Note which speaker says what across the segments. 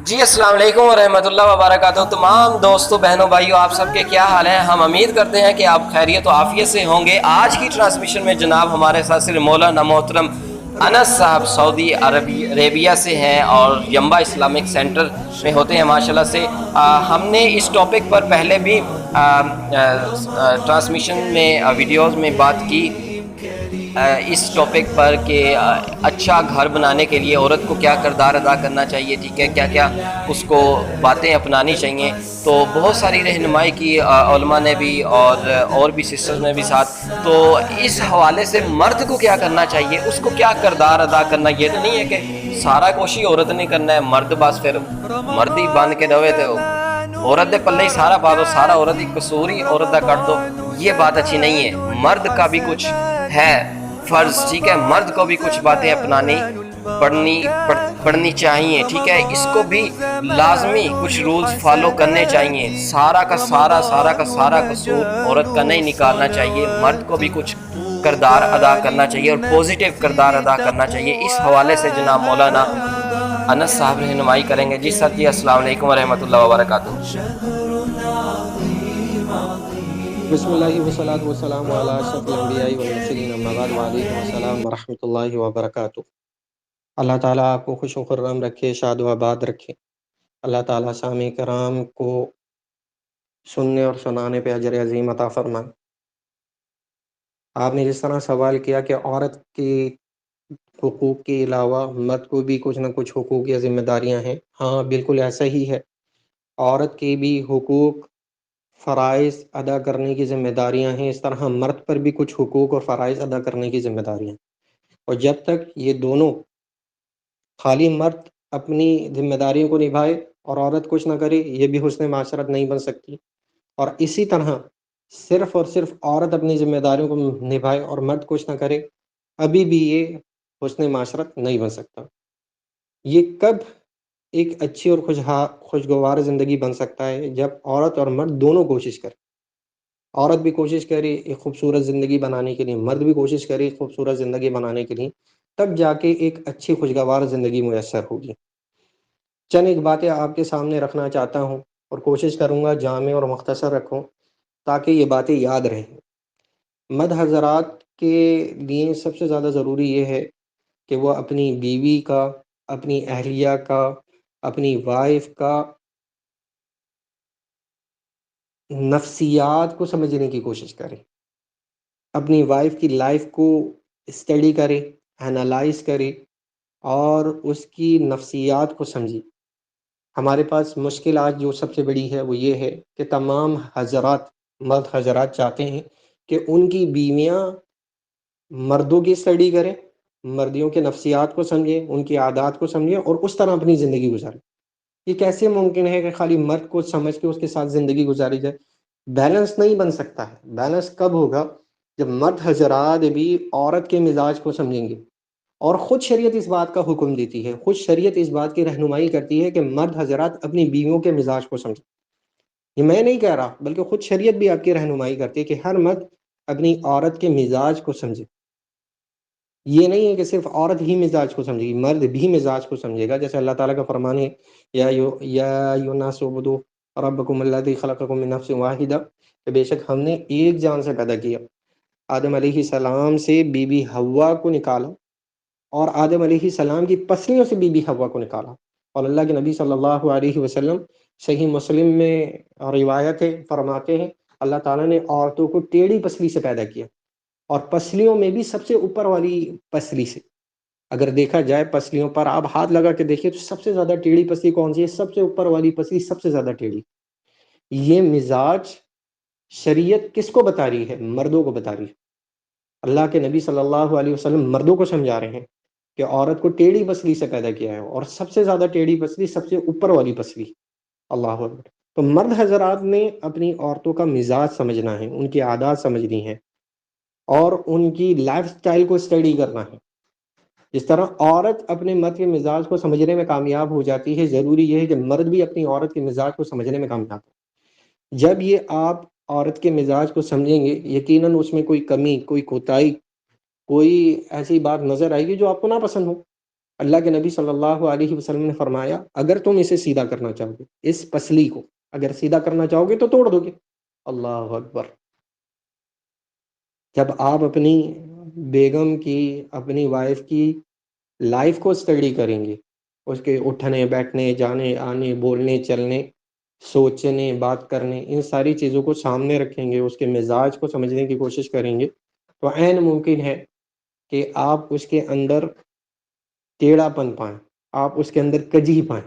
Speaker 1: جی السلام علیکم ورحمۃ اللہ وبرکاتہ. تمام دوستوں بہنوں بھائیوں آپ سب کے کیا حال ہیں؟ ہم امید کرتے ہیں کہ آپ خیریت و عافیت سے ہوں گے. آج کی ٹرانسمیشن میں جناب ہمارے ساتھ صرف مولانا محترم انس صاحب سعودی عربیہ سے ہیں اور یمبا اسلامک سینٹر میں ہوتے ہیں ماشاءاللہ سے. ہم نے اس ٹاپک پر پہلے بھی ٹرانسمیشن میں ویڈیوز میں بات کی اس ٹاپک پر کہ اچھا گھر بنانے کے لیے عورت کو کیا کردار ادا کرنا چاہیے، ٹھیک ہے، کیا کیا اس کو باتیں اپنانی چاہیے. تو بہت ساری رہنمائی کی علماء نے بھی اور بھی سسٹرز نے بھی ساتھ. تو اس حوالے سے مرد کو کیا کرنا چاہیے، اس کو کیا کردار ادا کرنا. یہ تو نہیں ہے کہ سارا کوشش عورت نے کرنا ہے، مرد بس پھر مرد ہی بن کے رہے تو عورت دے پلے ہی سارا پا دو، سارا عورت ہی قصور ہی عورت دا کٹ دو. یہ بات اچھی نہیں ہے. مرد کا بھی کچھ ہے فرض، ٹھیک ہے، مرد کو بھی کچھ باتیں اپنانی پڑھنی چاہیے، ٹھیک ہے. اس کو بھی لازمی کچھ رولز فالو کرنے چاہیے. سارا کا سارا قصور عورت کا نہیں نکالنا چاہیے. مرد کو بھی کچھ کردار ادا کرنا چاہیے اور پوزیٹیو کردار ادا کرنا چاہیے. اس حوالے سے جناب مولانا انس صاحب رہنمائی کریں گے. جی سر جی السلام علیکم ورحمۃ اللہ وبرکاتہ.
Speaker 2: بسم اللہ والصلاة والسلام علی اشرف الانبیاء والمرسلین، اما بعد، وعلیکم السلام ورحمۃ اللہ وبرکاتہ. اللہ تعالیٰ آپ کو خوش و خرم رکھے، شاد و آباد رکھے. اللہ تعالیٰ سامع کرام کو سننے اور سنانے پہ اجر عظیم عطا فرمائے. آپ نے جس طرح سوال کیا کہ عورت کی حقوق کے علاوہ مرد کو بھی کچھ نہ کچھ حقوق یا ذمہ داریاں ہیں، ہاں بالکل ایسا ہی ہے. عورت کی بھی حقوق فرائض ادا کرنے کی ذمہ داریاں ہیں، اس طرح مرد پر بھی کچھ حقوق اور فرائض ادا کرنے کی ذمہ داریاں ہیں. اور جب تک یہ دونوں، خالی مرد اپنی ذمہ داریوں کو نبھائے اور عورت کچھ نہ کرے، یہ بھی حسن معاشرت نہیں بن سکتی. اور اسی طرح صرف اور صرف عورت اپنی ذمہ داریوں کو نبھائے اور مرد کچھ نہ کرے، ابھی بھی یہ حسن معاشرت نہیں بن سکتا. یہ کب ایک اچھی اور خوشگوار زندگی بن سکتا ہے؟ جب عورت اور مرد دونوں کوشش کریں. عورت بھی کوشش کرے ایک خوبصورت زندگی بنانے کے لیے، مرد بھی کوشش کرے ایک خوبصورت زندگی بنانے کے لیے، تب جا کے ایک اچھی خوشگوار زندگی میسر ہوگی. چند ایک باتیں آپ کے سامنے رکھنا چاہتا ہوں اور کوشش کروں گا جامع اور مختصر رکھوں تاکہ یہ باتیں یاد رہیں. مرد حضرات کے لیے سب سے زیادہ ضروری یہ ہے کہ وہ اپنی بیوی کا، اپنی اہلیہ کا، اپنی وائف کا نفسیات کو سمجھنے کی کوشش کرے، اپنی وائف کی لائف کو اسٹڈی کرے، انالائز کرے اور اس کی نفسیات کو سمجھے. ہمارے پاس مشکل آج جو سب سے بڑی ہے وہ یہ ہے کہ تمام حضرات، مرد حضرات چاہتے ہیں کہ ان کی بیویاں مردوں کی اسٹڈی کریں، مردیوں کے نفسیات کو سمجھیں، ان کی عادات کو سمجھیں اور اس طرح اپنی زندگی گزاریں. یہ کیسے ممکن ہے کہ خالی مرد کو سمجھ کے اس کے ساتھ زندگی گزاری جائے؟ بیلنس نہیں بن سکتا ہے. بیلنس کب ہوگا؟ جب مرد حضرات بھی عورت کے مزاج کو سمجھیں گے. اور خود شریعت اس بات کا حکم دیتی ہے، خود شریعت اس بات کی رہنمائی کرتی ہے کہ مرد حضرات اپنی بیویوں کے مزاج کو سمجھیں. یہ میں نہیں کہہ رہا، بلکہ خود شریعت بھی آپ کی رہنمائی کرتی ہے کہ ہر مرد اپنی عورت کے مزاج کو سمجھے. یہ نہیں ہے کہ صرف عورت ہی مزاج کو سمجھے گی، مرد بھی مزاج کو سمجھے گا. جیسے اللہ تعالیٰ کا فرمان ہے، یا ایھا الناس اعبدوا ربکم الذی خلقکم من نفس واحدہ، کہ بے شک ہم نے ایک جان سے پیدا کیا. آدم علیہ السلام سے بی بی حوا کو نکالا اور آدم علیہ السلام کی پسلیوں سے بی بی حوا کو نکالا. اور اللہ کے نبی صلی اللہ علیہ وسلم صحیح مسلم میں روایت ہے، فرماتے ہیں اللہ تعالیٰ نے عورتوں کو ٹیڑھی پسلی سے پیدا کیا، اور پسلیوں میں بھی سب سے اوپر والی پسلی سے. اگر دیکھا جائے پسلیوں پر آپ ہاتھ لگا کے دیکھیں تو سب سے زیادہ ٹیڑھی پسلی کون سی ہے؟ سب سے اوپر والی پسلی سب سے زیادہ ٹیڑھی. یہ مزاج شریعت کس کو بتا رہی ہے؟ مردوں کو بتا رہی ہے. اللہ کے نبی صلی اللہ علیہ وسلم مردوں کو سمجھا رہے ہیں کہ عورت کو ٹیڑھی پسلی سے پیدا کیا ہے، اور سب سے زیادہ ٹیڑھی پسلی سب سے اوپر والی پسلی. اللہ اکبر. تو مرد حضرات نے اپنی عورتوں کا مزاج سمجھنا ہے، ان کی عادات سمجھنی ہے اور ان کی لائف سٹائل کو اسٹڈی کرنا ہے. جس طرح عورت اپنے مرد کے مزاج کو سمجھنے میں کامیاب ہو جاتی ہے، ضروری یہ ہے کہ مرد بھی اپنی عورت کے مزاج کو سمجھنے میں کامیاب ہو. جب یہ آپ عورت کے مزاج کو سمجھیں گے، یقیناً اس میں کوئی کمی، کوئی کوتاہی، کوئی ایسی بات نظر آئے گی جو آپ کو نہ پسند ہو. اللہ کے نبی صلی اللہ علیہ وسلم نے فرمایا اگر تم اسے سیدھا کرنا چاہو گے، اس پسلی کو اگر سیدھا کرنا چاہو گے تو توڑ دو گے۔ اللہ اکبر! جب آپ اپنی بیگم کی، اپنی وائف کی لائف کو اسٹڈی کریں گے، اس کے اٹھنے بیٹھنے جانے آنے بولنے چلنے سوچنے بات کرنے ان ساری چیزوں کو سامنے رکھیں گے، اس کے مزاج کو سمجھنے کی کوشش کریں گے، تو عین ممکن ہے کہ آپ اس کے اندر ٹیڑھا پن پائیں، آپ اس کے اندر کجی پائیں۔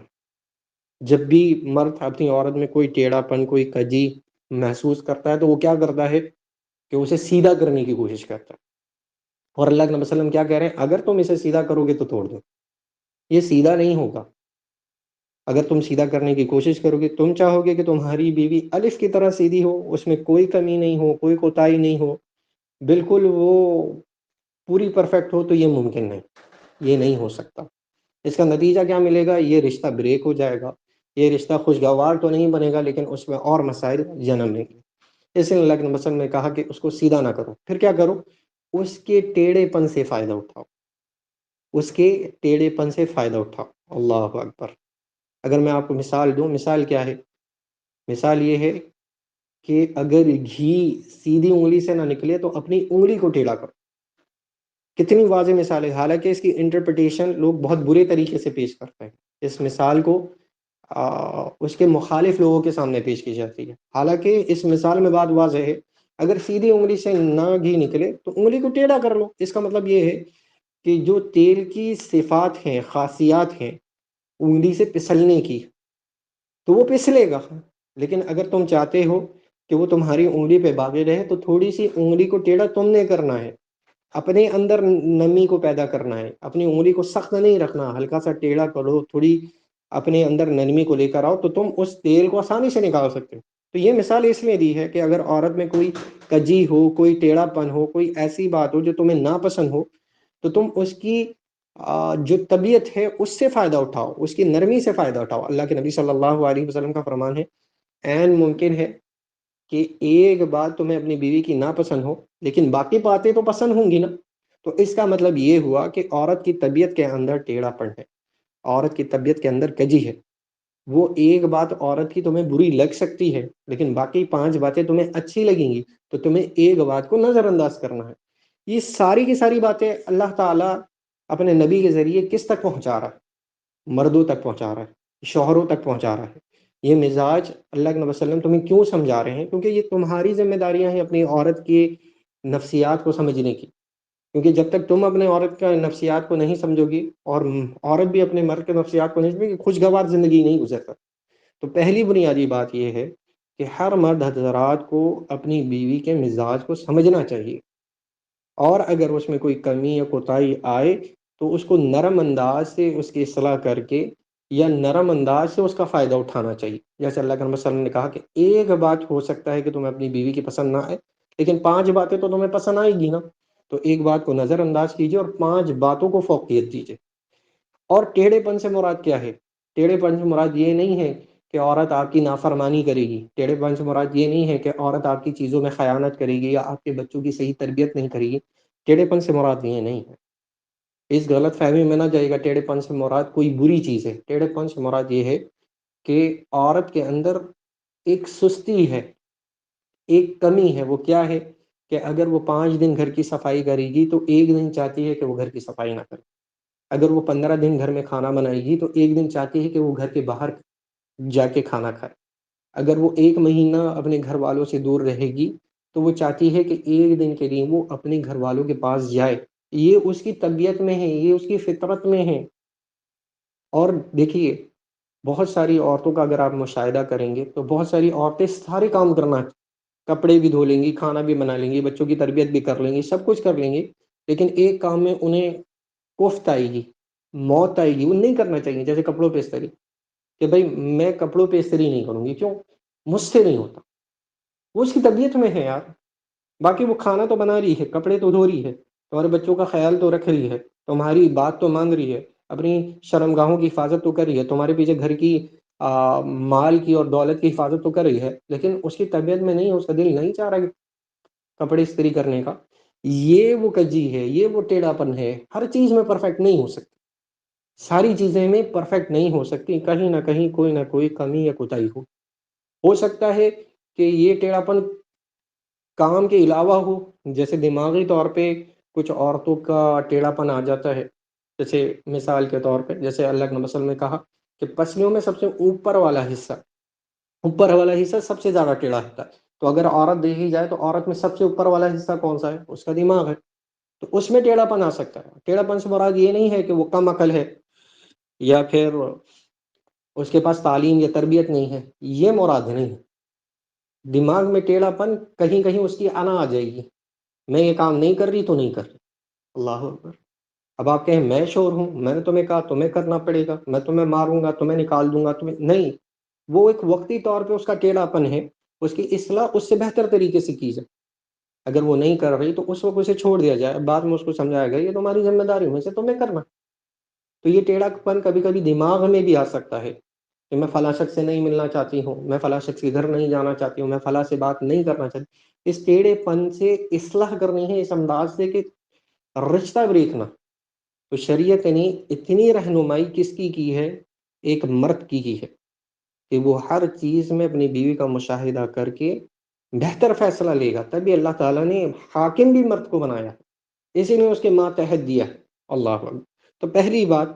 Speaker 2: جب بھی مرد اپنی عورت میں کوئی ٹیڑھا پن کوئی کجی محسوس کرتا ہے تو وہ کیا کرتا ہے کہ اسے سیدھا کرنے کی کوشش کرتا ہے۔ اور اللہ کے نبی صلی اللہ علیہ وسلم کیا کہہ رہے ہیں؟ اگر تم اسے سیدھا کرو گے تو توڑ دو۔ یہ سیدھا نہیں ہوگا۔ اگر تم سیدھا کرنے کی کوشش کرو گے، تم چاہو گے کہ تمہاری بیوی الف کی طرح سیدھی ہو، اس میں کوئی کمی نہیں ہو، کوئی کوتاہی نہیں ہو، بالکل وہ پوری پرفیکٹ ہو، تو یہ ممکن نہیں، یہ نہیں ہو سکتا۔ اس کا نتیجہ کیا ملے گا؟ یہ رشتہ بریک ہو جائے گا، یہ رشتہ خوشگوار تو نہیں بنے گا لیکن اس میں اور مسائل جنم لیں گے۔ اس لیے اللہ کے نبی صلی اللہ علیہ وسلم نے کہا کہ اس کو سیدھا نہ کرو، پھر کیا کرو؟ اس کے ٹیڑھے پن سے فائدہ اٹھاؤ، اس کے ٹیڑھے پن سے فائدہ اٹھاؤ۔ اللہ اکبر! اگر میں آپ کو مثال دوں، مثال کیا ہے؟ مثال یہ ہے کہ اگر گھی سیدھی انگلی سے نہ نکلے تو اپنی انگلی کو ٹیڑھا کرو۔ کتنی واضح مثال ہے، حالانکہ اس کی انٹرپریٹیشن لوگ بہت برے طریقے سے پیش کرتے ہیں۔ اس مثال کو اس کے مخالف لوگوں کے سامنے پیش کی جاتی ہے، حالانکہ اس مثال میں بات واضح ہے، اگر سیدھی انگلی سے نہ گھی نکلے تو انگلی کو ٹیڑھا کر لو۔ اس کا مطلب یہ ہے کہ جو تیل کی صفات ہیں، خاصیات ہیں انگلی سے پسلنے کی، تو وہ پسلے گا۔ لیکن اگر تم چاہتے ہو کہ وہ تمہاری انگلی پہ باقی رہے تو تھوڑی سی انگلی کو ٹیڑھا تم نے کرنا ہے، اپنے اندر نمی کو پیدا کرنا ہے، اپنی انگلی کو سخت نہیں رکھنا، ہلکا سا ٹیڑھا کرو، تھوڑی اپنے اندر نرمی کو لے کر آؤ تو تم اس تیل کو آسانی سے نکال سکتے ہو۔ تو یہ مثال اس لیے دی ہے کہ اگر عورت میں کوئی کجی ہو، کوئی ٹیڑھا پن ہو، کوئی ایسی بات ہو جو تمہیں ناپسند ہو، تو تم اس کی جو طبیعت ہے اس سے فائدہ اٹھاؤ، اس کی نرمی سے فائدہ اٹھاؤ۔ اللہ کے نبی صلی اللہ علیہ وسلم کا فرمان ہے عین ممکن ہے کہ ایک بات تمہیں اپنی بیوی کی ناپسند ہو لیکن باقی باتیں تو پسند ہوں گی نا۔ تو اس کا مطلب یہ ہوا کہ عورت کی طبیعت کے اندر ٹیڑھا پن ہے، عورت کی طبیعت کے اندر کجی ہے۔ وہ ایک بات عورت کی تمہیں بری لگ سکتی ہے لیکن باقی 5 باتیں تمہیں اچھی لگیں گی، تو تمہیں ایک بات کو نظر انداز کرنا ہے۔ یہ ساری کی ساری باتیں اللہ تعالیٰ اپنے نبی کے ذریعے کس تک پہنچا رہا ہے؟ مردوں تک پہنچا رہا ہے، شوہروں تک پہنچا رہا ہے۔ یہ مزاج اللہ کے نبی صلی اللہ علیہ وسلم تمہیں کیوں سمجھا رہے ہیں؟ کیونکہ یہ تمہاری ذمہ داریاں ہیں اپنی عورت کی نفسیات کو سمجھنے کی۔ کیونکہ جب تک تم اپنے عورت کا نفسیات کو نہیں سمجھو گی اور عورت بھی اپنے مرد کے نفسیات کو نہیں سمجھے گی، خوشگوار زندگی نہیں گزر سکتی۔ تو پہلی بنیادی بات یہ ہے کہ ہر مرد حضرات کو اپنی بیوی کے مزاج کو سمجھنا چاہیے، اور اگر اس میں کوئی کمی یا کوتاہی آئے تو اس کو نرم انداز سے اس کی اصلاح کر کے یا نرم انداز سے اس کا فائدہ اٹھانا چاہیے۔ جیسے اللہ کے نبی صلی اللہ علیہ وسلم نے کہا کہ ایک بات ہو سکتا ہے کہ تمہیں اپنی بیوی کی پسند نہ آئے لیکن 5 باتیں تو تمہیں پسند آئے گی نا۔ تو ایک بات کو نظر انداز کیجیے اور 5 باتوں کو فوقیت دیجیے۔ اور ٹیڑھے پن سے مراد کیا ہے؟ ٹیڑھے پن سے مراد یہ نہیں ہے کہ عورت آپ کی نافرمانی کرے گی، ٹیڑھے پن سے مراد یہ نہیں ہے کہ عورت آپ کی چیزوں میں خیانت کرے گی یا آپ کے بچوں کی صحیح تربیت نہیں کرے گی۔ ٹیڑھے پن سے مراد یہ نہیں ہے، اس غلط فہمی میں نہ جائے گا ٹیڑھے پن سے مراد کوئی بری چیز ہے۔ ٹیڑھے پن سے مراد یہ ہے کہ عورت کے اندر ایک سستی ہے، ایک کمی ہے۔ وہ کیا ہے؟ کہ اگر وہ 5 دن گھر کی صفائی کرے گی تو ایک دن چاہتی ہے کہ وہ گھر کی صفائی نہ کرے۔ اگر وہ 15 دن گھر میں کھانا بنائے گی تو ایک دن چاہتی ہے کہ وہ گھر کے باہر جا کے کھانا کھائے۔ اگر وہ 1 مہینہ اپنے گھر والوں سے دور رہے گی تو وہ چاہتی ہے کہ ایک دن کے لیے وہ اپنے گھر والوں کے پاس جائے۔ یہ اس کی طبیعت میں ہے، یہ اس کی فطرت میں ہے۔ اور دیکھیے، بہت ساری عورتوں کا اگر آپ مشاہدہ کریں گے تو بہت ساری عورتیں سارے کام کرنا، کپڑے بھی دھو لیں گی، کھانا بھی بنا لیں گی، بچوں کی تربیت بھی کر لیں گی، سب کچھ کر لیں گی، لیکن ایک کام میں انہیں کوفت آئے گی، موت آئے گی، وہ نہیں کرنا چاہیے۔ جیسے کپڑوں پہ استری، کہ بھائی میں کپڑوں پہ استری نہیں کروں گی، کیوں؟ مجھ سے نہیں ہوتا۔ وہ اس کی طبیعت میں ہے یار۔ باقی وہ کھانا تو بنا رہی ہے، کپڑے تو دھو رہی ہے، تمہارے بچوں کا خیال تو رکھ رہی ہے، تمہاری بات تو مان رہی ہے، اپنی شرمگاہوں کی حفاظت تو کر رہی ہے، تمہارے پیچھے گھر کی مال کی اور دولت کی حفاظت تو کر رہی ہے، لیکن اس کی طبیعت میں نہیں، اس کا دل نہیں چاہ رہا کہ کپڑے استری کرنے کا۔ یہ وہ کجی ہے، یہ وہ ٹیڑھا پن ہے، ہر چیز میں پرفیکٹ نہیں ہو سکتی۔ ساری چیزیں میں پرفیکٹ نہیں ہو سکتی، کہیں نہ کہیں کوئی نہ کوئی کمی یا کوتاہی ہو سکتا ہے کہ یہ ٹیڑھاپن کام کے علاوہ ہو، جیسے دماغی طور پہ کچھ عورتوں کا ٹیڑھاپن آ جاتا ہے، جیسے مثال کے طور پہ جیسے اللہ کے مثل میں کہا کہ پسلیوں میں سب سے اوپر والا حصہ سب سے زیادہ ٹیڑھا ہوتا ہے، تو اگر عورت دیکھی جائے تو عورت میں سب سے اوپر والا حصہ کون سا ہے؟ اس کا دماغ ہے، تو اس میں ٹیڑھا پن آ سکتا ہے۔ ٹیڑھا پن سے مراد یہ نہیں ہے کہ وہ کم عقل ہے یا پھر اس کے پاس تعلیم یا تربیت نہیں ہے، یہ مراد نہیں ہے۔ دماغ میں ٹیڑھا پن کہیں کہیں اس کی انا آ جائے گی، میں یہ کام نہیں کر رہی تو نہیں کر رہی، اللہ اکبر۔ اب آپ کہیں میں شور ہوں، میں نے تمہیں کہا تمہیں کرنا پڑے گا، میں تمہیں ماروں گا، تمہیں نکال دوں گا، تمہیں نہیں، وہ ایک وقتی طور پہ اس کا ٹیڑھا پن ہے، اس کی اصلاح اس سے بہتر طریقے سے کی جائے۔ اگر وہ نہیں کر رہی تو اس وقت اسے چھوڑ دیا جائے، بعد میں اس کو سمجھایا گیا یہ تمہاری ذمہ داری میں سے تمہیں کرنا۔ تو یہ ٹیڑھا پن کبھی کبھی دماغ میں بھی آ سکتا ہے کہ میں فلاں شخص سے نہیں ملنا چاہتی ہوں، میں فلاں شخص کے گھر نہیں جانا چاہتی ہوں، میں فلاں سے بات نہیں کرنا چاہتی۔ اس ٹیڑھے پن سے اصلاح کرنی ہے اس انداز سے کہ رشتہ بریک نہ۔ تو شریعت نے اتنی رہنمائی کس کی ہے؟ ایک مرد کی ہے کہ وہ ہر چیز میں اپنی بیوی کا مشاہدہ کر کے بہتر فیصلہ لے گا، تبھی اللہ تعالیٰ نے حاکم بھی مرد کو بنایا، اسی نے اس کے ماتحت دیا۔ اللہ اکبر۔ تو پہلی بات،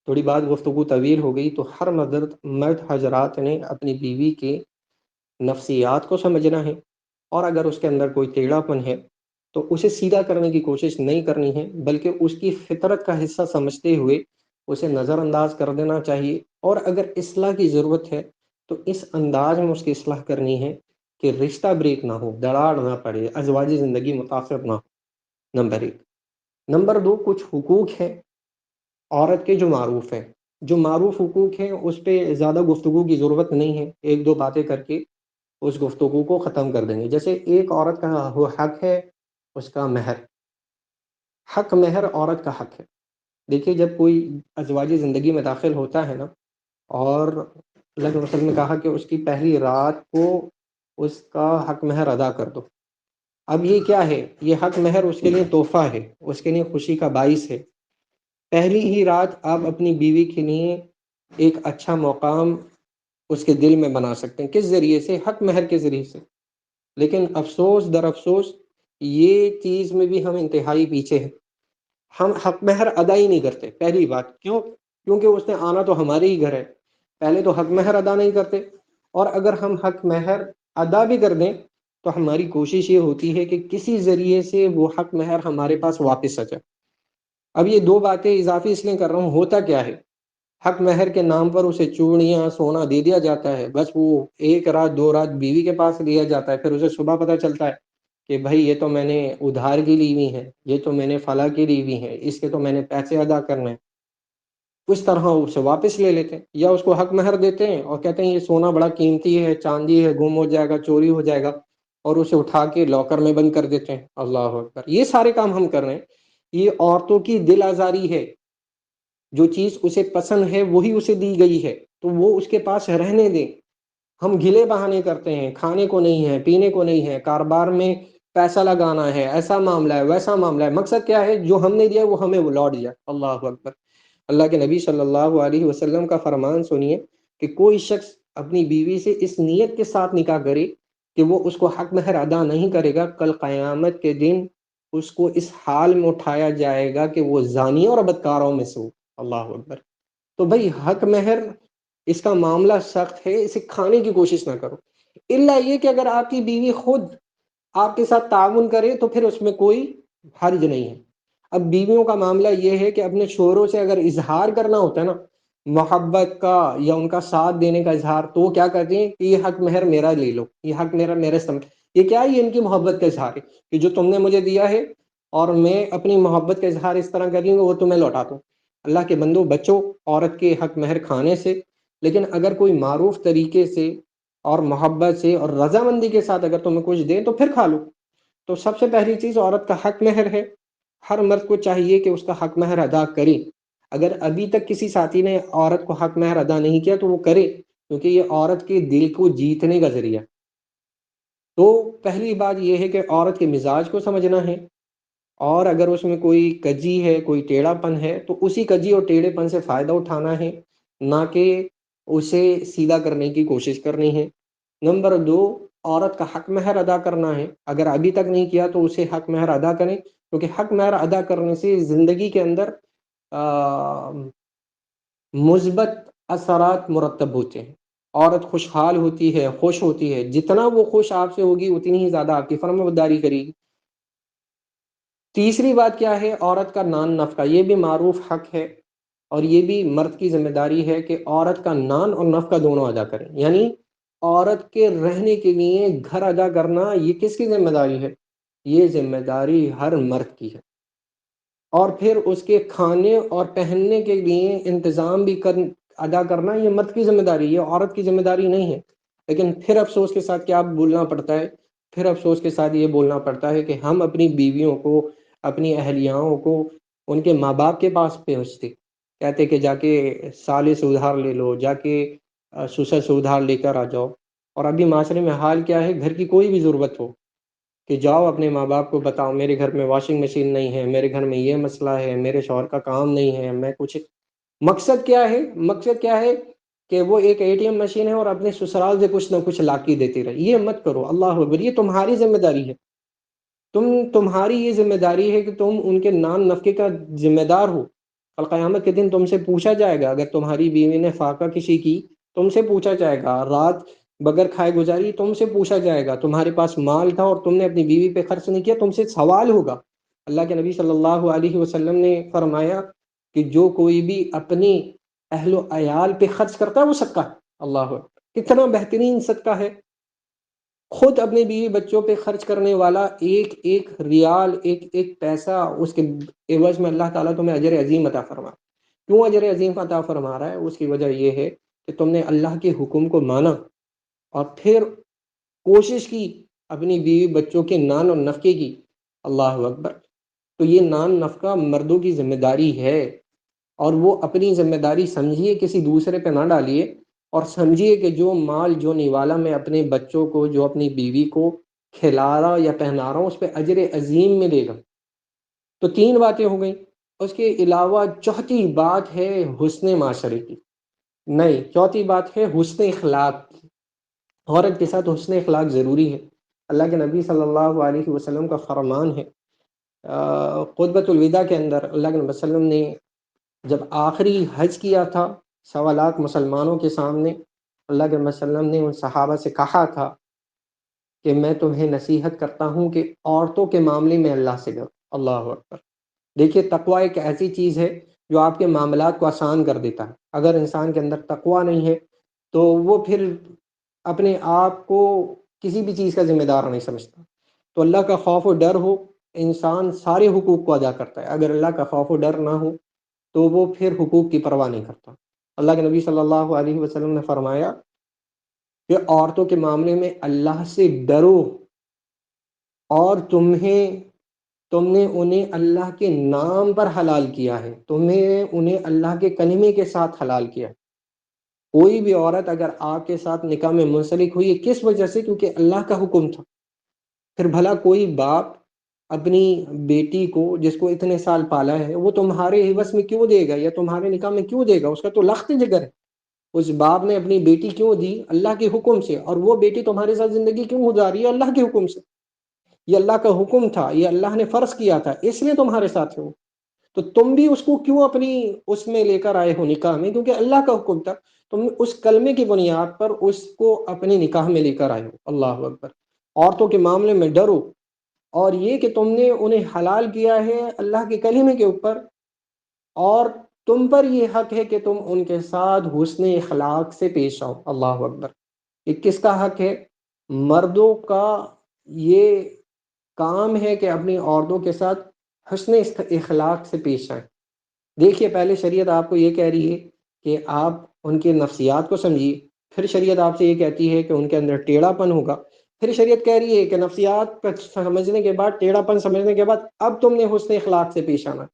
Speaker 2: تھوڑی بات گفتگو طویل ہو گئی، تو ہر مرد حضرات نے اپنی بیوی کے نفسیات کو سمجھنا ہے، اور اگر اس کے اندر کوئی ٹیڑھا پن ہے تو اسے سیدھا کرنے کی کوشش نہیں کرنی ہے، بلکہ اس کی فطرت کا حصہ سمجھتے ہوئے اسے نظر انداز کر دینا چاہیے، اور اگر اصلاح کی ضرورت ہے تو اس انداز میں اس کی اصلاح کرنی ہے کہ رشتہ بریک نہ ہو، دراڑ نہ پڑے، ازواجی زندگی متاثر نہ ہو، نمبر ایک۔ نمبر دو، کچھ حقوق ہیں عورت کے جو معروف ہیں، جو معروف حقوق ہیں اس پہ زیادہ گفتگو کی ضرورت نہیں ہے، ایک دو باتیں کر کے اس گفتگو کو ختم کر دیں گے۔ جیسے ایک عورت کا حق ہے اس کا مہر، حق مہر عورت کا حق ہے۔ دیکھیے جب کوئی ازواجی زندگی میں داخل ہوتا ہے نا، اور اللہ کے رسول نے کہا کہ اس کی پہلی رات کو اس کا حق مہر ادا کر دو، اب یہ کیا ہے؟ یہ حق مہر اس کے لیے تحفہ ہے، اس کے لیے خوشی کا باعث ہے۔ پہلی ہی رات آپ اپنی بیوی کے لیے ایک اچھا مقام اس کے دل میں بنا سکتے ہیں، کس ذریعے سے؟ حق مہر کے ذریعے سے۔ لیکن افسوس در افسوس یہ چیز میں بھی ہم انتہائی پیچھے ہیں، ہم حق مہر ادا ہی نہیں کرتے۔ پہلی بات کیوں؟ کیونکہ اس نے آنا تو ہمارے ہی گھر ہے، پہلے تو حق مہر ادا نہیں کرتے، اور اگر ہم حق مہر ادا بھی کر دیں تو ہماری کوشش یہ ہوتی ہے کہ کسی ذریعے سے وہ حق مہر ہمارے پاس واپس آ جائے۔ اب یہ دو باتیں اضافی اس لیے کر رہا ہوں، ہوتا کیا ہے؟ حق مہر کے نام پر اسے چوڑیاں سونا دے دیا جاتا ہے، بس وہ ایک رات دو رات بیوی کے پاس لیا جاتا ہے، پھر اسے صبح پتہ چلتا ہے کہ بھائی یہ تو میں نے ادھار کی لی ہوئی ہے، یہ تو میں نے فلاں کی لی ہوئی ہے، اس کے تو میں نے پیسے ادا کرنے ہیں۔ اس طرح اسے واپس لے لیتے ہیں، یا اس کو حق مہر دیتے ہیں اور کہتے ہیں یہ سونا بڑا قیمتی ہے، چاندی ہے، گم ہو جائے گا، چوری ہو جائے گا، اور اسے اٹھا کے لاکر میں بند کر دیتے ہیں۔ اللہ اکبر۔ یہ سارے کام ہم کر رہے ہیں، یہ عورتوں کی دل آزاری ہے۔ جو چیز اسے پسند ہے وہی اسے دی گئی ہے تو وہ اس کے پاس رہنے دیں۔ ہم گلے بہانے کرتے ہیں، کھانے کو نہیں ہے، پینے کو نہیں ہے، کاروبار میں پیسہ لگانا ہے، ایسا معاملہ ہے، ویسا معاملہ ہے، مقصد کیا ہے؟ جو ہم نے دیا وہ ہمیں لوٹ جائے۔ اللہ اکبر۔ اللہ کے نبی صلی اللہ علیہ وسلم کا فرمان سنیے کہ کوئی شخص اپنی بیوی سے اس نیت کے ساتھ نکاح کرے کہ وہ اس کو حق مہر ادا نہیں کرے گا، کل قیامت کے دن اس کو اس حال میں اٹھایا جائے گا کہ وہ زانیوں اور بدکاروں میں سے ہو۔ اللہ اکبر۔ تو بھائی حق مہر اس کا معاملہ سخت ہے، اسے کھانے کی کوشش نہ کرو، الا یہ کہ اگر آپ کی بیوی خود آپ کے ساتھ تعاون کرے تو پھر اس میں کوئی حرج نہیں ہے۔ اب بیویوں کا معاملہ یہ ہے کہ اپنے شوہروں سے اگر اظہار کرنا ہوتا ہے نا محبت کا یا ان کا ساتھ دینے کا اظہار، تو وہ کیا کرتے ہیں کہ یہ حق مہر میرا لے لو، یہ حق مہر میرے سمجھ۔ یہ کیا ہے؟ یہ ان کی محبت کا اظہار ہے کہ جو تم نے مجھے دیا ہے اور میں اپنی محبت کا اظہار اس طرح کر رہی ہوں وہ تمہیں لوٹا دوں۔ اللہ کے بندو بچو عورت کے حق مہر کھانے سے، لیکن اگر کوئی معروف طریقے سے اور محبت سے اور رضامندی کے ساتھ اگر تمہیں کچھ دیں تو پھر کھا لو۔ تو سب سے پہلی چیز عورت کا حق مہر ہے، ہر مرد کو چاہیے کہ اس کا حق مہر ادا کرے۔ اگر ابھی تک کسی ساتھی نے عورت کو حق مہر ادا نہیں کیا تو وہ کرے، کیونکہ یہ عورت کے دل کو جیتنے کا ذریعہ۔ تو پہلی بات یہ ہے کہ عورت کے مزاج کو سمجھنا ہے، اور اگر اس میں کوئی کجی ہے، کوئی ٹیڑھا پن ہے، تو اسی کجی اور ٹیڑھے پن سے فائدہ اٹھانا ہے، نہ کہ اسے سیدھا کرنے کی کوشش کرنی ہے۔ نمبر 2، عورت کا حق مہر ادا کرنا ہے، اگر ابھی تک نہیں کیا تو اسے حق مہر ادا کریں، کیونکہ حق مہر ادا کرنے سے زندگی کے اندر مثبت اثرات مرتب ہوتے ہیں، عورت خوشحال ہوتی ہے، خوش ہوتی ہے، جتنا وہ خوش آپ سے ہوگی اتنی ہی زیادہ آپ کی فرمانبرداری کرے گی۔ تیسری بات کیا ہے؟ عورت کا نان نفقہ، یہ بھی معروف حق ہے، اور یہ بھی مرد کی ذمہ داری ہے کہ عورت کا نان اور نفقہ دونوں ادا کریں، یعنی عورت کے رہنے کے لیے گھر ادا کرنا یہ کس کی ذمہ داری ہے؟ یہ ذمہ داری ہر مرد کی ہے، اور پھر اس کے کھانے اور پہننے کے لیے انتظام بھی ادا کرنا یہ مرد کی ذمہ داری ہے، یہ عورت کی ذمہ داری نہیں ہے۔ لیکن پھر افسوس کے ساتھ کیا بولنا پڑتا ہے؟ پھر افسوس کے ساتھ یہ بولنا پڑتا ہے کہ ہم اپنی بیویوں کو، اپنی اہلیاؤں کو ان کے ماں باپ کے پاس پہنچتے، کہتے کہ جا کے سالے سے ادھار لے لو، جا کے سسر سے ادھار لے کر آ جاؤ۔ اور ابھی معاشرے میں حال کیا ہے؟ گھر کی کوئی بھی ضرورت ہو کہ جاؤ اپنے ماں باپ کو بتاؤ میرے گھر میں واشنگ مشین نہیں ہے، میرے گھر میں یہ مسئلہ ہے، میرے شوہر کا کام نہیں ہے، میں کچھ۔ مقصد کیا ہے؟ مقصد کیا ہے؟ کہ وہ ایک اے ٹی ایم مشین ہے اور اپنے سسرال سے کچھ نہ کچھ لاکی دیتے رہے۔ یہ مت کرو، اللہ اکبر، یہ تمہاری ذمہ داری ہے، تمہاری یہ ذمہ داری ہے کہ تم ان کے نان نفقے کا ذمہ دار ہو۔ کل قیامت کے دن تم سے پوچھا جائے گا، اگر تمہاری بیوی نے فاقہ کشی کی تم سے پوچھا جائے گا، رات بغیر کھائے گزاری تم سے پوچھا جائے گا، تمہارے پاس مال تھا اور تم نے اپنی بیوی پہ خرچ نہیں کیا، تم سے سوال ہوگا۔ اللہ کے نبی صلی اللہ علیہ وسلم نے فرمایا کہ جو کوئی بھی اپنی اہل و عیال پہ خرچ کرتا ہے وہ صدقہ ہے۔ اللہ کتنا بہترین صدقہ ہے! خود اپنے بیوی بچوں پہ خرچ کرنے والا ایک ایک ریال، ایک ایک پیسہ، اس کے عوض میں اللہ تعالیٰ تمہیں اجر عظیم عطا فرما۔ کیوں اجر عظیم عطا فرما رہا ہے؟ اس کی وجہ یہ ہے کہ تم نے اللہ کے حکم کو مانا اور پھر کوشش کی اپنی بیوی بچوں کے نان اور نفقے کی۔ اللہ اکبر! تو یہ نان نفقہ مردوں کی ذمہ داری ہے، اور وہ اپنی ذمہ داری سمجھیے، کسی دوسرے پہ نہ ڈالیے، اور سمجھیے کہ جو مال، جو نوالا میں اپنے بچوں کو، جو اپنی بیوی کو کھلا رہا یا پہنا رہا ہوں، اس پہ اجر عظیم ملے گا۔ تو 3 باتیں ہو گئیں۔ اس کے علاوہ چوتھی بات ہے حسن معاشرے کی، نہیں، چوتھی بات ہے حسن اخلاق کی۔ عورت کے ساتھ حسن اخلاق ضروری ہے۔ اللہ کے نبی صلی اللہ علیہ وسلم کا فرمان ہے، خطبۃ الوداع کے اندر اللہ کے نبی صلی اللہ علیہ وسلم نے جب آخری حج کیا تھا 1.25 لاکھ مسلمانوں کے سامنے، اللہ کے نبی صلی اللہ علیہ وسلم نے ان صحابہ سے کہا تھا کہ میں تمہیں نصیحت کرتا ہوں کہ عورتوں کے معاملے میں اللہ سے ڈرو۔ اللہ اکبر! دیکھیے، تقویٰ ایک ایسی چیز ہے جو آپ کے معاملات کو آسان کر دیتا ہے۔ اگر انسان کے اندر تقویٰ نہیں ہے تو وہ پھر اپنے آپ کو کسی بھی چیز کا ذمہ دار نہیں سمجھتا۔ تو اللہ کا خوف و ڈر ہو، انسان سارے حقوق کو ادا کرتا ہے۔ اگر اللہ کا خوف و ڈر نہ ہو تو وہ پھر حقوق کی پرواہ نہیں کرتا۔ اللہ کے نبی صلی اللہ علیہ وسلم نے فرمایا کہ عورتوں کے معاملے میں اللہ سے ڈرو، اور تم نے انہیں اللہ کے نام پر حلال کیا ہے، تمہیں انہیں اللہ کے کلمے کے ساتھ حلال کیا ہے۔ کوئی بھی عورت اگر آپ کے ساتھ نکاح میں منسلک ہوئی، کس وجہ سے؟ کیونکہ اللہ کا حکم تھا۔ پھر بھلا کوئی باپ اپنی بیٹی کو، جس کو اتنے سال پالا ہے، وہ تمہارے عوض میں کیوں دے گا یا تمہارے نکاح میں کیوں دے گا؟ اس کا تو لخت جگر ہے۔ اس باپ نے اپنی بیٹی کیوں دی؟ اللہ کے حکم سے۔ اور وہ بیٹی تمہارے ساتھ زندگی کیوں گزاری ہے؟ اللہ کے حکم سے۔ یہ اللہ کا حکم تھا، یہ اللہ نے فرض کیا تھا، اس لیے تمہارے ساتھ ہے وہ۔ تو تم بھی اس کو کیوں اپنی اس میں لے کر آئے ہو نکاح میں؟ کیونکہ اللہ کا حکم تھا، تم اس کلمے کی بنیاد پر اس کو اپنے نکاح میں لے کر آئے ہو۔ اللہ اکبر! عورتوں کے معاملے میں ڈرو، اور یہ کہ تم نے انہیں حلال کیا ہے اللہ کے کلمے کے اوپر، اور تم پر یہ حق ہے کہ تم ان کے ساتھ حسن اخلاق سے پیش آؤ۔ اللہ اکبر! یہ کس کا حق ہے؟ مردوں کا یہ کام ہے کہ اپنی عورتوں کے ساتھ حسن اخلاق سے پیش آئیں۔ دیکھیے، پہلے شریعت آپ کو یہ کہہ رہی ہے کہ آپ ان کے نفسیات کو سمجھیے، پھر شریعت آپ سے یہ کہتی ہے کہ ان کے اندر ٹیڑھا پن ہوگا، پھر شریعت کہہ رہی ہے کہ نفسیات کو سمجھنے کے بعد، ٹیڑھا پن سمجھنے کے بعد، اب تم نے حسن اخلاق سے پیش آنا۔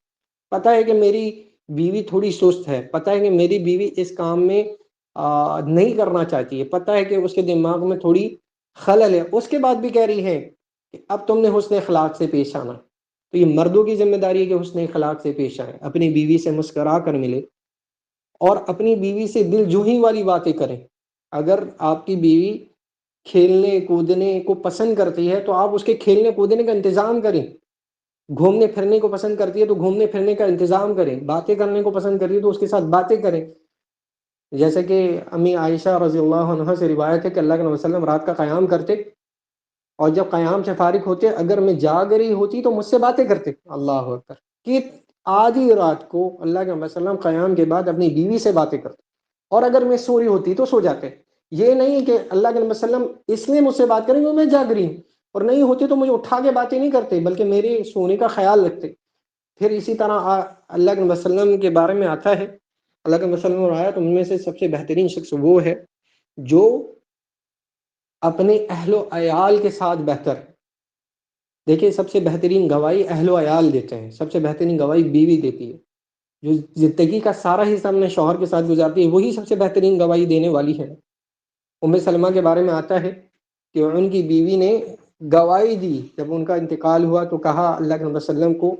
Speaker 2: پتہ ہے کہ میری بیوی تھوڑی سست ہے، پتہ ہے کہ میری بیوی اس کام میں نہیں کرنا چاہتی ہے، پتہ ہے کہ اس کے دماغ میں تھوڑی خلل ہے، اس کے بعد بھی کہہ رہی ہے کہ اب تم نے حسن اخلاق سے پیش آنا۔ تو یہ مردوں کی ذمہ داری ہے کہ حسن اخلاق سے پیش آئے، اپنی بیوی سے مسکرا کر ملے اور اپنی بیوی سے دل جوہی والی باتیں کریں۔ اگر آپ کی بیوی کھیلنے کودنے کو پسند کرتی ہے تو آپ اس کے کھیلنے کودنے کا انتظام کریں، گھومنے پھرنے کو پسند کرتی ہے تو گھومنے پھرنے کا انتظام کریں، باتیں کرنے کو پسند کرتی ہے تو اس کے ساتھ باتیں کریں۔ جیسے کہ امی عائشہ رضی اللہ عنہ سے روایت ہے کہ اللہ کے نبی صلی اللہ علیہ وسلم رات کا قیام کرتے اور جب قیام سے فارغ ہوتے اگر میں جاگ رہی ہوتی تو مجھ سے باتیں کرتے، اللہ اکبر، کہ آدھی رات کو اللہ کے نبی صلی اللہ علیہ وسلم قیام کے بعد اپنی بیوی سے باتیں کرتے، اور اگر میں سو رہی ہوتی تو سو جاتے۔ یہ نہیں کہ اللہ کے نبی صلی اللہ علیہ وسلم اس لیے مجھ سے بات کریں کہ میں جاگ رہی ہوں، اور نہیں ہوتی تو مجھے اٹھا کے باتیں نہیں کرتے بلکہ میرے سونے کا خیال رکھتے۔ پھر اسی طرح اللہ کے نبی صلی اللہ علیہ وسلم کے بارے میں آتا ہے، اللہ کے نبی صلی اللہ علیہ وسلم آیا تو ان میں سے سب سے بہترین شخص وہ ہے جو اپنے اہل و عیال کے ساتھ بہتر ہے۔ دیکھیں سب سے بہترین گواہی اہل و عیال دیتے ہیں، سب سے بہترین گواہی بیوی دیتی ہے۔ جو زندگی کا سارا حصہ اپنے شوہر کے ساتھ گزارتی ہے وہی سب سے بہترین گواہی دینے والی ہے۔ ام سلمہ کے بارے میں آتا ہے کہ ان کی بیوی نے گواہی دی، جب ان کا انتقال ہوا تو کہا اللہ کے نبی صلی اللہ علیہ وسلم کو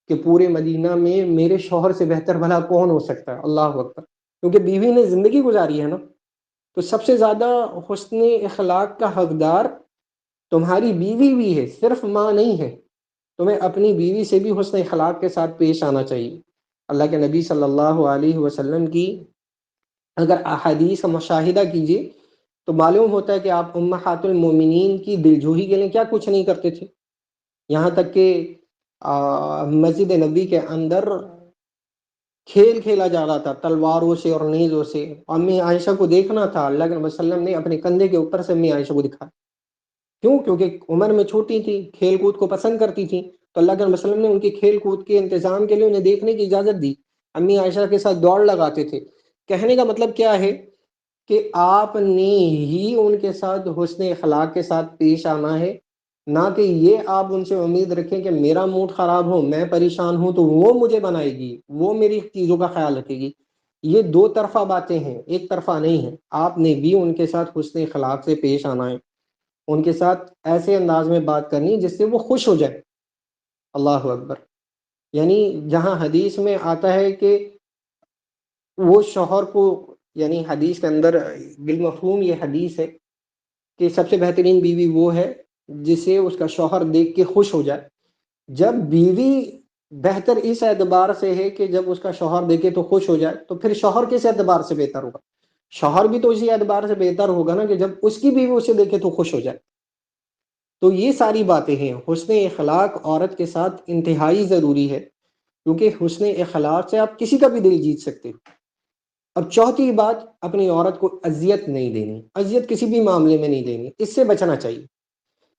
Speaker 2: کہ پورے مدینہ میں میرے شوہر سے بہتر بھلا کون ہو سکتا ہے، اللہ اکبر، کیونکہ بیوی نے زندگی گزاری ہے نا۔ تو سب سے زیادہ حسن اخلاق کا حقدار تمہاری بیوی بھی ہے، صرف ماں نہیں ہے۔ تمہیں اپنی بیوی سے بھی حسن اخلاق کے ساتھ پیش آنا چاہیے۔ اللہ کے نبی صلی اللہ علیہ وسلم کی اگر احادیث کا مشاہدہ کیجیے تو معلوم ہوتا ہے کہ آپ امہات المومنین کی دلجوہی کے لیے کیا کچھ نہیں کرتے تھے، یہاں تک کہ مسجد نبی کے اندر کھیل کھیلا جا رہا تھا تلواروں سے اور نیزوں سے، امی عائشہ کو دیکھنا تھا، اللہ کے نبی صلی اللہ علیہ وسلم نے اپنے کندھے کے اوپر سے امی عائشہ کو دکھایا۔ کیوں؟ کیونکہ عمر میں چھوٹی تھی، کھیل کود کو پسند کرتی تھی، تو اللہ کے نبی صلی اللہ علیہ وسلم نے ان کے کھیل کود کے انتظام کے لیے انہیں دیکھنے کی اجازت دی، امی عائشہ کے ساتھ دوڑ لگاتے تھے۔ کہنے کا مطلب کیا ہے کہ آپ نے ہی ان کے ساتھ حسن اخلاق کے ساتھ پیش آنا ہے، نہ کہ یہ آپ ان سے امید رکھیں کہ میرا موڈ خراب ہو، میں پریشان ہوں تو وہ مجھے بنائے گی، وہ میری چیزوں کا خیال رکھے گی۔ یہ دو طرفہ باتیں ہیں، ایک طرفہ نہیں ہے۔ آپ نے بھی ان کے ساتھ حسن اخلاق سے پیش آنا ہے، ان کے ساتھ ایسے انداز میں بات کرنی جس سے وہ خوش ہو جائے، اللہ اکبر۔ یعنی جہاں حدیث میں آتا ہے کہ وہ شوہر کو، یعنی حدیث کے اندر بالمفہوم یہ حدیث ہے کہ سب سے بہترین بیوی وہ ہے جسے اس کا شوہر دیکھ کے خوش ہو جائے۔ جب بیوی بہتر اس اعتبار سے ہے کہ جب اس کا شوہر دیکھے تو خوش ہو جائے، تو پھر شوہر کس اعتبار سے بہتر ہوگا؟ شوہر بھی تو اسی اعتبار سے بہتر ہوگا نا کہ جب اس کی بیوی اسے دیکھے تو خوش ہو جائے۔ تو یہ ساری باتیں ہیں، حسن اخلاق عورت کے ساتھ انتہائی ضروری ہے، کیونکہ حسن اخلاق سے آپ کسی کا بھی دل جیت سکتے ہیں۔ اب چوتھی بات، اپنی عورت کو اذیت نہیں دینی، اذیت کسی بھی معاملے میں نہیں دینی، اس سے بچنا چاہیے۔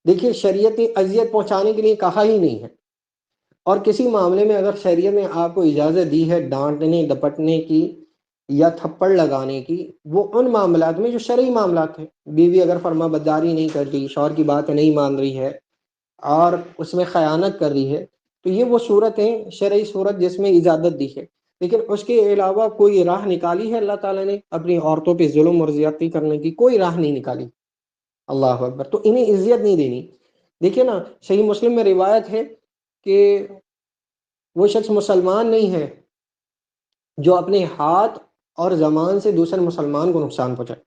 Speaker 2: دیکھیے شریعت نے اذیت پہنچانے کے لیے کہا ہی نہیں ہے، اور کسی معاملے میں اگر شریعت نے آپ کو اجازت دی ہے ڈانٹنے ڈپٹنے کی یا تھپڑ لگانے کی، وہ ان معاملات میں جو شرعی معاملات ہیں۔ بیوی اگر فرما برداری نہیں کر رہی، شوہر کی بات نہیں مان رہی ہے اور اس میں خیانت کر رہی ہے، تو یہ وہ صورت ہے شرعی صورت جس میں اجازت دی ہے۔ لیکن اس کے علاوہ کوئی راہ نکالی ہے اللہ تعالیٰ نے اپنی عورتوں پہ ظلم اور زیادتی کرنے کی؟ کوئی راہ نہیں نکالی، اللہ اکبر۔ تو انہیں عزت نہیں دینی۔ دیکھیے نا، صحیح مسلم میں روایت ہے کہ وہ شخص مسلمان نہیں ہے جو اپنے ہاتھ اور زبان سے دوسرے مسلمان کو نقصان پہنچائے۔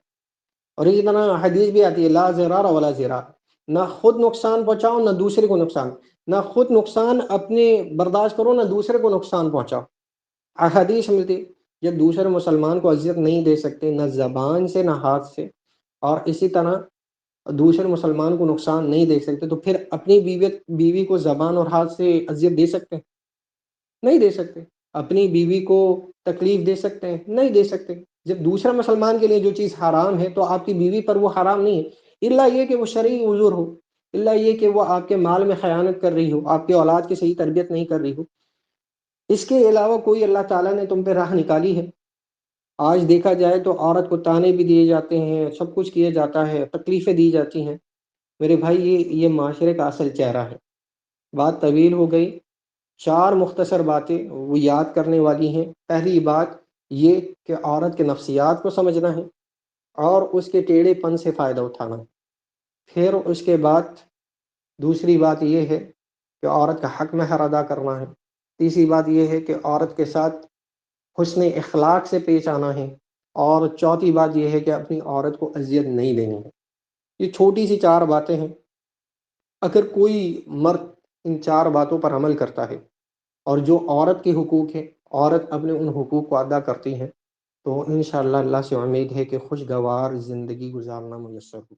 Speaker 2: اور اسی طرح حدیث بھی آتی ہے لا ضرار ولا ضرار، نہ خود نقصان پہنچاؤ نہ دوسرے کو نقصان، نہ خود نقصان اپنے برداشت کرو نہ دوسرے کو نقصان پہنچاؤ۔ حدیث ملتی جب دوسرے مسلمان کو اذیت نہیں دے سکتے نہ زبان سے نہ ہاتھ سے، اور اسی طرح دوسرے مسلمان کو نقصان نہیں دے سکتے، تو پھر اپنی بیوی کو زبان اور ہاتھ سے اذیت دے سکتے ہیں؟ نہیں دے سکتے۔ اپنی بیوی کو تکلیف دے سکتے ہیں؟ نہیں دے سکتے۔ جب دوسرا مسلمان کے لیے جو چیز حرام ہے تو آپ کی بیوی پر وہ حرام نہیں ہے، الا یہ کہ وہ شرعی عذر ہو، الا یہ کہ وہ آپ کے مال میں خیانت کر رہی ہو، آپ کے اولاد کی صحیح تربیت نہیں کر رہی ہو۔ اس کے علاوہ کوئی اللہ تعالیٰ نے تم پہ راہ نکالی ہے؟ آج دیکھا جائے تو عورت کو تانے بھی دیے جاتے ہیں، سب کچھ کیا جاتا ہے، تکلیفیں دی جاتی ہیں۔ میرے بھائی یہ معاشرے کا اصل چہرہ ہے۔ بات طویل ہو گئی، 4 مختصر باتیں وہ یاد کرنے والی ہیں۔ پہلی بات یہ کہ عورت کے نفسیات کو سمجھنا ہے اور اس کے ٹیڑھے پن سے فائدہ اٹھانا ہے۔ پھر اس کے بعد دوسری بات یہ ہے کہ عورت کا حق مہر ادا کرنا ہے، تیسری بات یہ ہے کہ عورت کے ساتھ حسن اخلاق سے پیش آنا ہے، اور چوتھی بات یہ ہے کہ اپنی عورت کو اذیت نہیں دینی ہے۔ یہ چھوٹی سی 4 باتیں ہیں، اگر کوئی مرد ان 4 باتوں پر عمل کرتا ہے اور جو عورت کے حقوق ہیں، عورت اپنے ان حقوق کو ادا کرتی ہیں، تو انشاءاللہ اللہ سے امید ہے کہ خوشگوار زندگی گزارنا میسر ہو۔